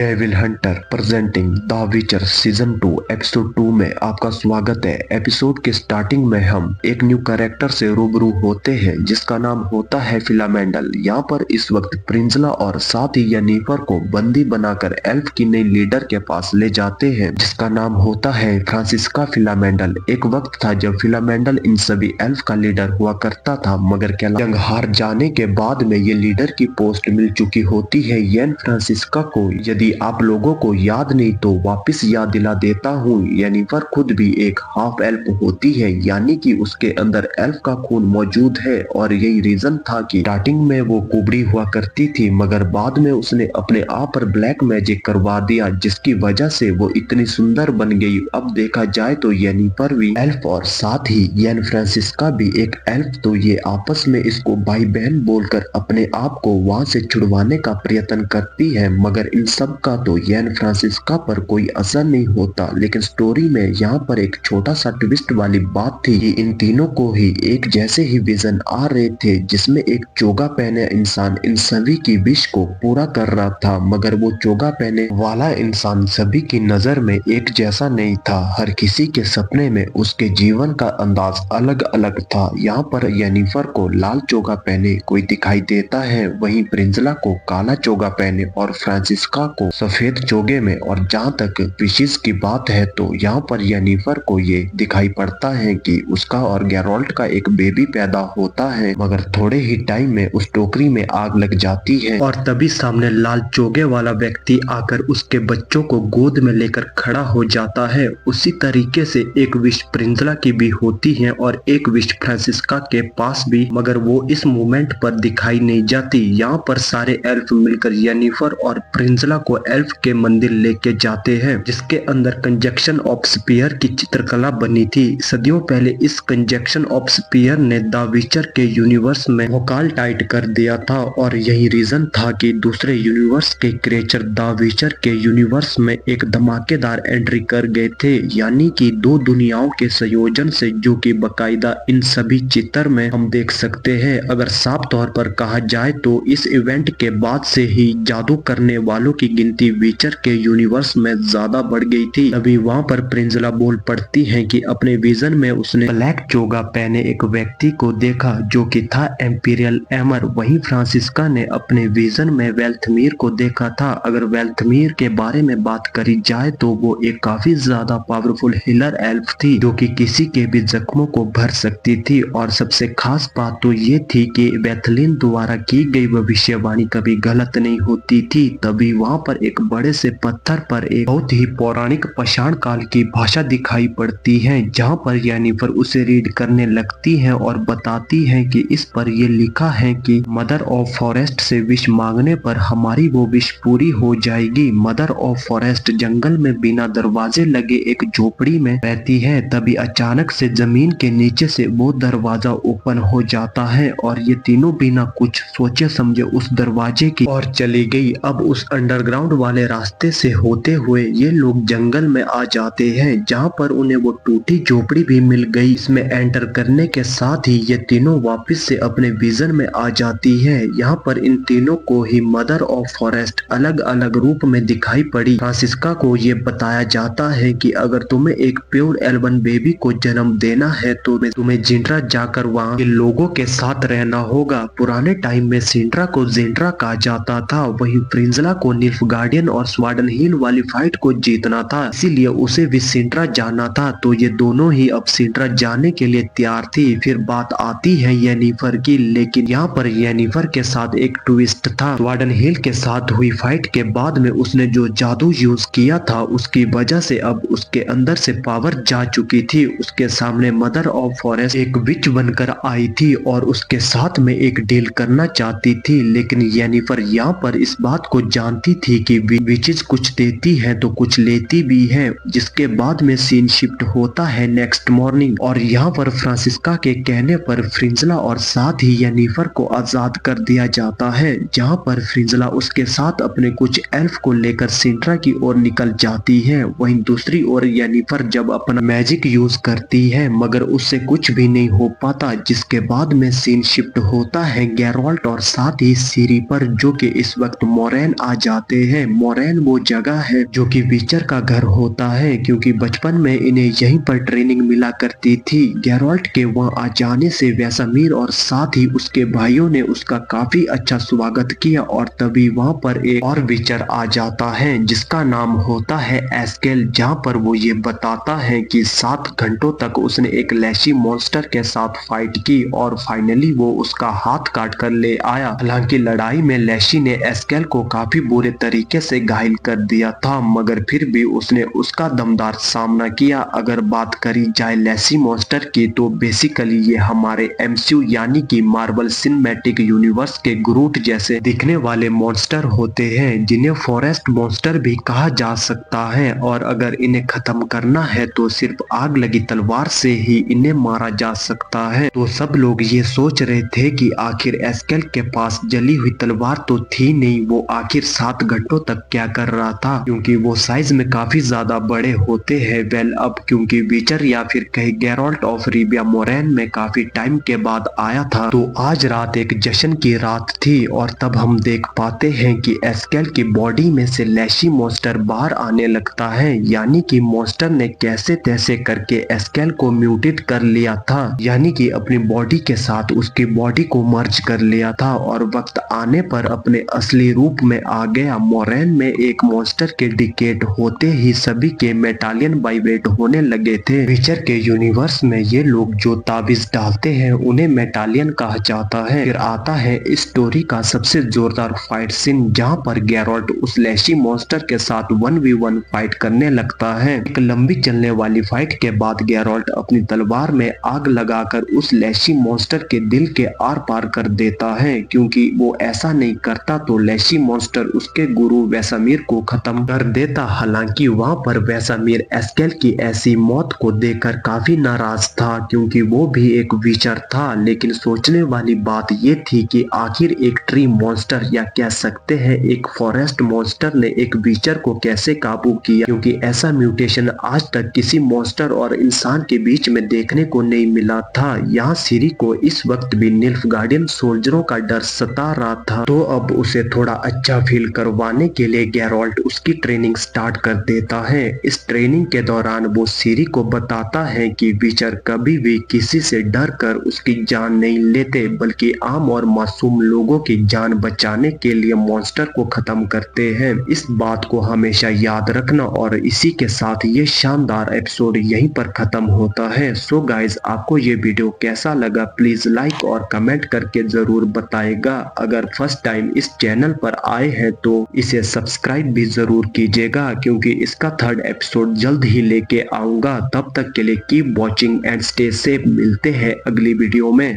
Devil Hunter presenting the विचर season 2 episode 2 में आपका स्वागत है। एपिसोड के स्टार्टिंग में हम एक न्यू कैरेक्टर से रूबरू होते हैं जिसका नाम होता है फिलामेंडल। यहाँ पर इस वक्त प्रिंजला और साथ ही यनीफर को बंदी बनाकर एल्फ की नई लीडर के पास ले जाते हैं जिसका नाम होता है फ्रांसिस्का फिलामेंडल। एक वक्त था जब फिलामेंडल इन सभी एल्फ का लीडर हुआ करता था, मगर क्या जंग हार जाने के बाद में ये लीडर की पोस्ट मिल चुकी होती है येन फ्रांसिस्का को। यदि आप लोगों को याद नहीं तो वापस याद दिला देता हूँ, येनिफर खुद भी एक हाफ एल्फ होती है, यानी कि उसके अंदर एल्फ का खून मौजूद है। और यही रीजन था कि स्टार्टिंग में वो कुबड़ी हुआ करती थी, मगर बाद में उसने अपने आप पर ब्लैक मैजिक करवा दिया जिसकी वजह से वो इतनी सुंदर बन गई। अब देखा जाए तो येनिफर भी एल्फ और साथ ही येन फ्रांसिस्का भी एक एल्फ, तो ये आपस में इसको भाई बहन बोलकर अपने आप को वहां से छुड़वाने का प्रयत्न करती है, मगर इन सब का तो येन फ्रांसिस्का पर कोई असर नहीं होता। लेकिन स्टोरी में यहाँ पर एक छोटा सा ट्विस्ट वाली बात थी कि इन तीनों को ही एक जैसे ही विजन आ रहे थे जिसमें एक चोगा पहने इंसान इन सभी की विश को पूरा कर रहा था, मगर वो चोगा पहने वाला इंसान सभी की नजर में एक जैसा नहीं था। हर किसी के सपने में उसके जीवन का अंदाज अलग अलग था। यहाँ पर येनिफर को लाल चोगा पहने कोई दिखाई देता है, वहीं प्रिंजला को काला चोगा पहने और फ्रांसिस्का को सफेद चोगे में। और जहाँ तक विशेष की बात है तो यहाँ पर येनिफर को ये दिखाई पड़ता है कि उसका और गैरोल्ट का एक बेबी पैदा होता है, मगर थोड़े ही टाइम में उस टोकरी में आग लग जाती है और तभी सामने लाल चोगे वाला व्यक्ति आकर उसके बच्चों को गोद में लेकर खड़ा हो जाता है। उसी तरीके से एक विश प्रिंजला की भी होती है और एक विश फ्रांसिस्का के पास भी, मगर वो इस मोमेंट पर दिखाई नहीं जाती। यहाँ पर सारे एल्फ मिलकर येनिफर और प्रिंजला को एल्फ के मंदिर लेके जाते हैं जिसके अंदर कंजक्शन ऑफ स्पीयर की चित्रकला बनी थी। सदियों पहले इस कंजक्शन ऑफ स्पीयर ने द विचर के यूनिवर्स में वोकाल टाइट कर दिया था और यही रीजन था कि दूसरे यूनिवर्स के क्रिएचर द विचर के यूनिवर्स में एक धमाकेदार एंट्री कर गए थे, यानी कि दो दुनियाओं के संयोजन से, जो कि बकायदा इन सभी चित्र में हम देख सकते हैं। अगर साफ तौर पर कहा जाए तो इस इवेंट के बाद से ही जादू करने वालों की गिनती विचर के यूनिवर्स में ज्यादा बढ़ गई थी। अभी वहाँ पर प्रिंजला बोल पड़ती है कि अपने विजन में उसने ब्लैक चोगा पहने एक व्यक्ति को देखा जो कि था एम्पीरियल एमर। वहीं फ्रांसिस्का ने अपने विजन में वेल्थमीर को देखा था। अगर वेल्थमीर के बारे में बात करी जाए तो वो एक काफी ज्यादा पावरफुल हीलर एल्फ थी जो कि किसी के भी जख्मों को भर सकती थी। और सबसे खास बात तो ये थी कि वेथलिन द्वारा की गई भविष्यवाणी कभी गलत नहीं होती थी। तभी वहाँ पर एक बड़े से पत्थर पर एक बहुत ही पौराणिक पाषाण काल की भाषा दिखाई पड़ती है, जहाँ पर येनिफर उसे रीड करने लगती है और बताती है कि इस पर यह लिखा है कि मदर ऑफ फॉरेस्ट से विश मांगने पर हमारी वो विश पूरी हो जाएगी। मदर ऑफ फॉरेस्ट जंगल में बिना दरवाजे लगे एक झोपड़ी में रहती है। तभी अचानक से जमीन के नीचे से वो दरवाजा ओपन हो जाता है और ये तीनों बिना कुछ सोचे समझे उस दरवाजे की ओर चली गई। अब उस अंडरग्राउंड वाले रास्ते से होते हुए ये लोग जंगल में आ जाते हैं, जहाँ पर उन्हें वो टूटी झोपड़ी भी मिल गई। इसमें एंटर करने के साथ ही ये तीनों वापस से अपने विजन में आ जाती है। यहाँ पर इन तीनों को ही मदर ऑफ फॉरेस्ट अलग अलग रूप में दिखाई पड़ी। फ्रांसिस्का को ये बताया जाता है कि अगर तुम्हें एक प्योर एल्वन बेबी को जन्म देना है तो तुम्हें जिंड्रा जाकर वहाँ के लोगों के साथ रहना होगा। पुराने टाइम में सिंड्रा को जिंड्रा कहा जाता था। वहीं प्रिंजला को निल्फगार्डियन और स्वार्डन हील वाली फाइट को जीतना था, इसीलिए उसे भी सिंड्रा जाना था। तो ये दोनों ही अब सिंड्रा जाने के लिए तैयार थी। फिर बात आती है येनिफर की, लेकिन यहाँ पर येनिफर के साथ एक ट्विस्ट था। स्वार्डन हील के साथ हुई फाइट के बाद में उसने जो जादू यूज किया था उसकी वजह से अब उसके अंदर से पावर जा चुकी थी। उसके सामने मदर ऑफ फॉरेस्ट एक विच बनकर आई थी और उसके साथ में एक डील करना चाहती थी, लेकिन येनिफर यहाँ पर इस बात को जानती थी कि विचेस कुछ देती है तो कुछ लेती भी है। जिसके बाद में सीन शिफ्ट होता है नेक्स्ट मॉर्निंग और यहाँ पर फ्रांसिस्का के कहने पर फ्रिंजला और साथ ही येनिफर को आजाद कर दिया जाता है, जहाँ पर फ्रिंजला उसके साथ अपने कुछ एल्फ को लेकर सिंड्रा की ओर निकल जाती है। वहीं दूसरी ओर येनिफर जब अपना मैजिक यूज करती है मगर उससे कुछ भी नहीं हो पाता। जिसके बाद में सीन शिफ्ट होता है गैरोल्ट और साथ ही सीरी पर, जो कि इस वक्त मोरैन आ जाते हैं मोरेन वो जगह है जो कि विचर का घर होता है, क्योंकि बचपन में इन्हें यहीं पर ट्रेनिंग मिला करती थी। गेरोल्ट के वहां आ जाने से वेसामीर और साथ ही उसके भाइयों ने उसका काफी अच्छा स्वागत किया और तभी वहां पर एक और विचर आ जाता है जिसका नाम होता है एस्केल, जहां पर वो ये बताता है कि 7 घंटों तक उसने एक लैशी मॉन्स्टर के साथ फाइट की और फाइनली वो उसका हाथ काट कर ले आया। हालांकि लड़ाई में लैशी ने एस्केल को काफी बुरे तरीके से घायल कर दिया था, मगर फिर भी उसने उसका दमदार सामना किया। अगर बात करी जाए लैशी मॉन्स्टर की तो बेसिकली ये हमारे एमसीयू यानी कि मार्वल सिनेमैटिक यूनिवर्स के ग्रूट जैसे दिखने वाले मॉन्स्टर होते हैं, जिन्हें फॉरेस्ट मॉन्स्टर भी कहा जा सकता है। और अगर इन्हें खत्म करना है तो सिर्फ आग लगी तलवार से ही इन्हें मारा जा सकता है। तो सब लोग ये सोच रहे थे कि आखिर एस्केल के पास जली हुई तलवार तो थी नहीं, वो आखिर 7 घंटों तक क्या कर रहा था, क्योंकि वो साइज में काफी ज्यादा बड़े होते हैं। वेल अब क्योंकि विचर या फिर कहीं गेरोल्ट ऑफ रिविया मोरेन में काफी टाइम के बाद आया था, तो आज रात एक जश्न की रात थी और तब हम देख पाते हैं कि एस्केल की बॉडी में से लैशी मॉन्स्टर बाहर आने लगता है, यानी कि मॉन्स्टर ने कैसे तैसे करके एस्केल को म्यूटेट कर लिया था, यानी कि अपनी बॉडी के साथ उसकी बॉडी को मर्ज कर लिया था और वक्त आने पर अपने असली रूप में आ गया। मोरेन में एक मॉन्स्टर के डिकेट होते ही सभी के मेटालियन बाइवेट होने लगे थे। विचर के यूनिवर्स में ये लोग जो ताबीज डालते हैं उन्हें मेटालियन कहा जाता है। फिर आता है इस स्टोरी का सबसे जोरदार फाइट सीन, जहां पर गेरोल्ट उस लैशी मॉन्स्टर के साथ 1v1 फाइट करने लगता है। एक लंबी चलने वाली फाइट के बाद गेरोल्ट अपनी तलवार में आग लगाकर उस लैशी मॉन्स्टर के दिल के आर पार कर देता है, क्योंकि वो ऐसा नहीं करता तो लैशी मॉन्स्टर उसके गुरु वेसामीर को खत्म कर देता। हालांकि वहां पर वेसामीर एस्केल की ऐसी मौत को देखकर काफी नाराज था, क्योंकि वो भी एक विचर था। लेकिन सोचने वाली बात ये थी कि आखिर एक ट्री मॉन्स्टर या कह सकते हैं एक फॉरेस्ट मॉन्स्टर ने एक विचर को कैसे काबू किया, क्योंकि ऐसा म्यूटेशन आज तक किसी मॉन्स्टर और इंसान के बीच में देखने को नहीं मिला था। यहाँ सिरी को इस वक्त भी निल्फगार्डियन सोल्जरों का डर सता रहा था, तो अब उसे थोड़ा अच्छा फील करवाने के लिए गेरोल्ट उसकी ट्रेनिंग स्टार्ट कर देता है। इस ट्रेनिंग के दौरान वो सिरी को बताता है कि विचर कभी भी किसी से डर कर उसकी जान नहीं लेते, बल्कि आम और मासूम लोगों की जान बचाने के लिए मॉन्स्टर को खत्म करते हैं। इस बात को हमेशा याद रखना। और इसी के साथ ये शानदार एपिसोड यहीं पर खत्म होता है। सो गाइज, आपको ये वीडियो कैसा लगा प्लीज लाइक और कमेंट करके जरूर बताएगा। अगर फर्स्ट टाइम इस चैनल पर आए हैं तो इसे सब्सक्राइब भी जरूर कीजिएगा, क्योंकि इसका 3rd एपिसोड जल्द ही लेके आऊंगा। तब तक के लिए keep watching and stay safe. मिलते हैं अगली वीडियो में।